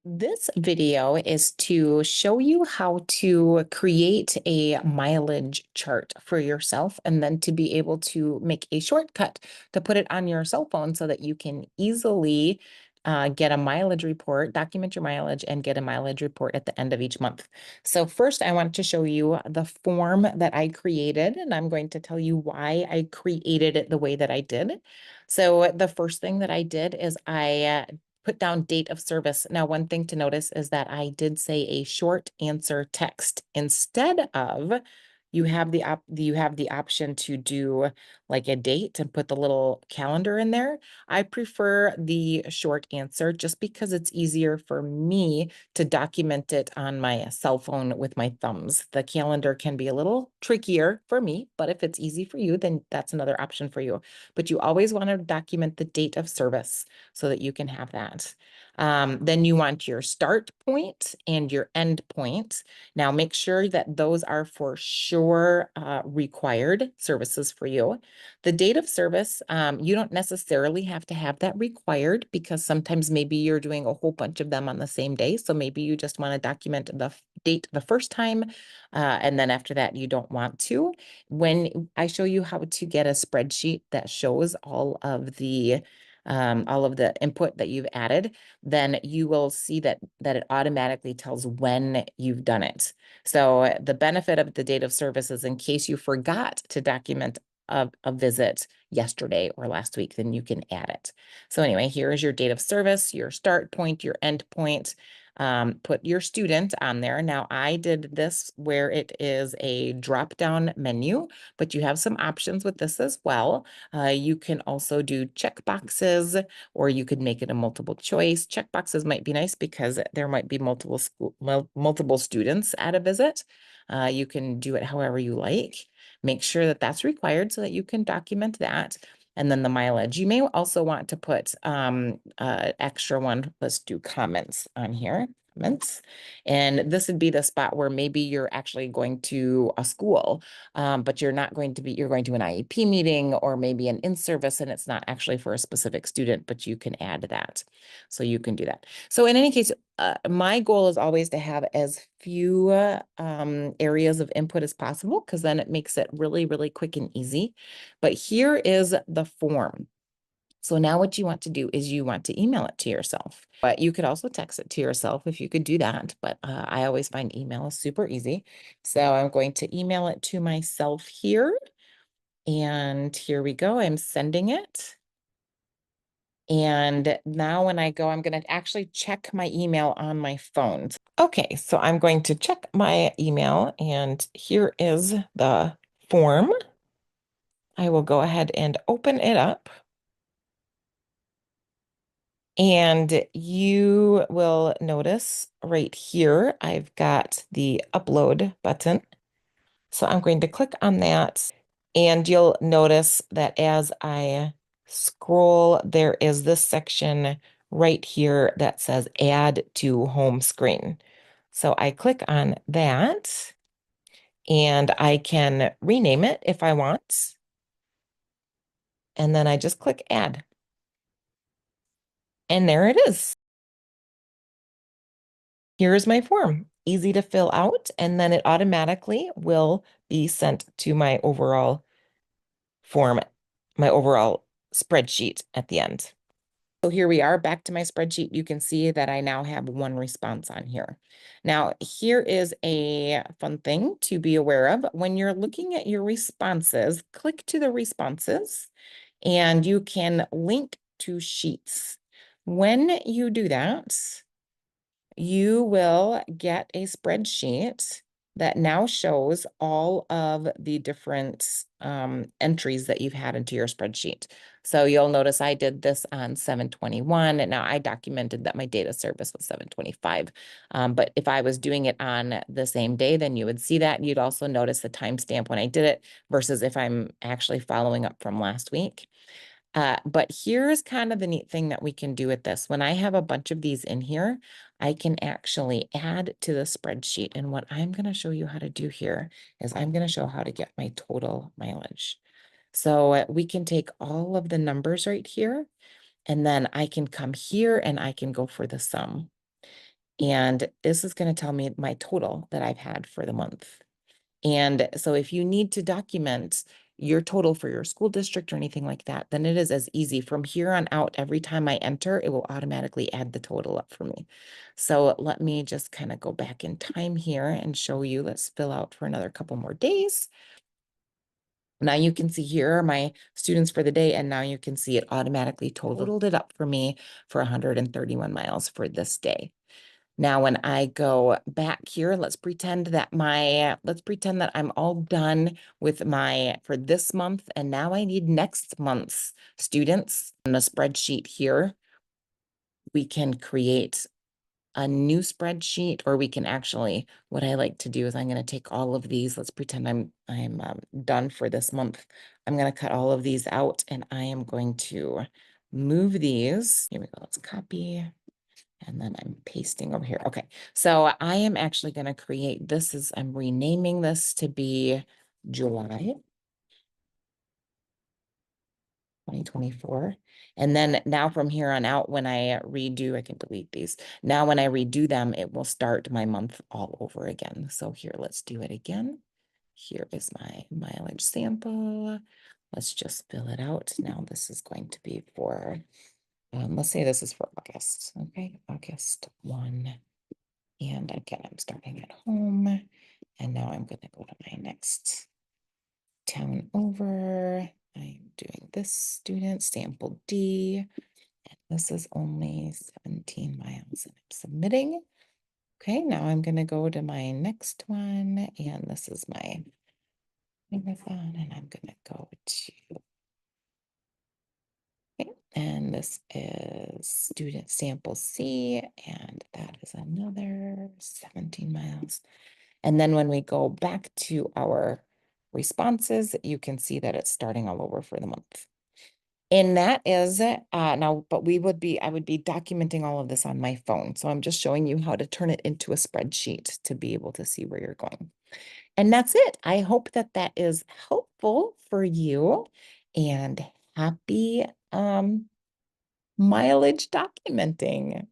This video is to show you how to create a mileage chart for yourself and then to be able to make a shortcut to put it on your cell phone so that you can easily get a mileage report, document your mileage, and get a mileage report at the end of each month. So first, I want to show you the form that I created, and I'm going to tell you why I created it the way that I did. So the first thing that I did is I put down date of service. Now, one thing to notice is that I did say a short answer text instead of you have the option to do like a date and put the little calendar in there. I prefer the short answer just because it's easier for me to document it on my cell phone with my thumbs. The calendar can be a little trickier for me, but if it's easy for you, then that's another option for you. But you always want to document the date of service so that you can have that. Then you want your start point and your end point. Now make sure that those are for sure required services for you. The date of service, you don't necessarily have to have that required because sometimes maybe you're doing a whole bunch of them on the same day. So maybe you just want to document the date the first time, and then after that you don't want to. When I show you how to get a spreadsheet that shows all of the input that you've added, then you will see that it automatically tells when you've done it. So the benefit of the date of service is in case you forgot to document a visit yesterday or last week, then you can add it. So anyway, here is your date of service, your start point, your end point. Put your student on there. Now I did this where it is a drop-down menu, but you have some options with this as well. You can also do check boxes, or you could make it a multiple choice. Check boxes might be nice because there might be multiple students at a visit. You can do it however you like. Make sure that that's required so that you can document that. And then the mileage. You may also want to put extra one. Let's do comments on here. Comments. And this would be the spot where maybe you're actually going to a school, but you're going to an IEP meeting or maybe an in-service, and it's not actually for a specific student, but you can add that. So you can do that. So in any case, my goal is always to have as few areas of input as possible, because then it makes it really, really quick and easy. But here is the form. So now what you want to do is you want to email it to yourself, but you could also text it to yourself if you could do that. But I always find email is super easy. So I'm going to email it to myself here. And here we go. I'm sending it. And now when I go, I'm going to actually check my email on my phone. Okay, so I'm going to check my email, and here is the form. I will go ahead and open it up. And you will notice right here, I've got the upload button. So I'm going to click on that, and you'll notice that as I scroll, there is this section right here that says add to home screen. So I click on that, and I can rename it if I want. And then I just click add. And there it is. Here's my form. Easy to fill out, and then it automatically will be sent to my overall form, my overall spreadsheet at the end. So here we are back to my spreadsheet. You can see that I now have one response on here. Now, here is a fun thing to be aware of. When you're looking at your responses, click to the responses and you can link to sheets. When you do that, you will get a spreadsheet that now shows all of the different entries that you've had into your spreadsheet. So you'll notice I did this on 7/21, and now I documented that my data service was 7/25. But if I was doing it on the same day, then you would see that. You'd also notice the timestamp when I did it versus if I'm actually following up from last week. But here's kind of the neat thing that we can do with this. When I have a bunch of these in here, I can actually add to the spreadsheet. And what I'm going to show you how to do here is I'm going to show how to get my total mileage. So we can take all of the numbers right here, and then I can come here and I can go for the sum. And this is going to tell me my total that I've had for the month. And so if you need to document your total for your school district or anything like that, then it is as easy. From here on out, every time I enter, it will automatically add the total up for me. So let me just kind of go back in time here and show you. Let's fill out for another couple more days. Now you can see here are my students for the day, and now you can see it automatically totaled it up for me for 131 miles for this day. Now, when I go back here, let's pretend that I'm all done with for this month, and now I need next month's students. In the spreadsheet here, we can create a new spreadsheet, or we can actually, what I like to do is I'm going to take all of these. Let's pretend I'm done for this month. I'm going to cut all of these out, and I am going to move these. Here we go. Let's copy. And then I'm pasting over here. Okay, so I am actually going to create this. I'm renaming this to be July 2024. And then now from here on out, when I redo, I can delete these. Now when I redo them, it will start my month all over again. So here, let's do it again. Here is my mileage sample. Let's just fill it out. Now this is going to be for, let's say this is for August. Okay, August 1. And again, I'm starting at home. And now I'm going to go to my next town over. I'm doing this student, sample D. And this is only 17 miles. And I'm submitting. Okay, now I'm going to go to my next one. And this is my marathon. And I'm going to go to, okay, and this is student sample C. And that is another 17 miles. And then when we go back to our responses, you can see that it's starting all over for the month. And that is now, but I would be documenting all of this on my phone. So I'm just showing you how to turn it into a spreadsheet to be able to see where you're going. And that's it. I hope that that is helpful for you, and happy mileage documenting.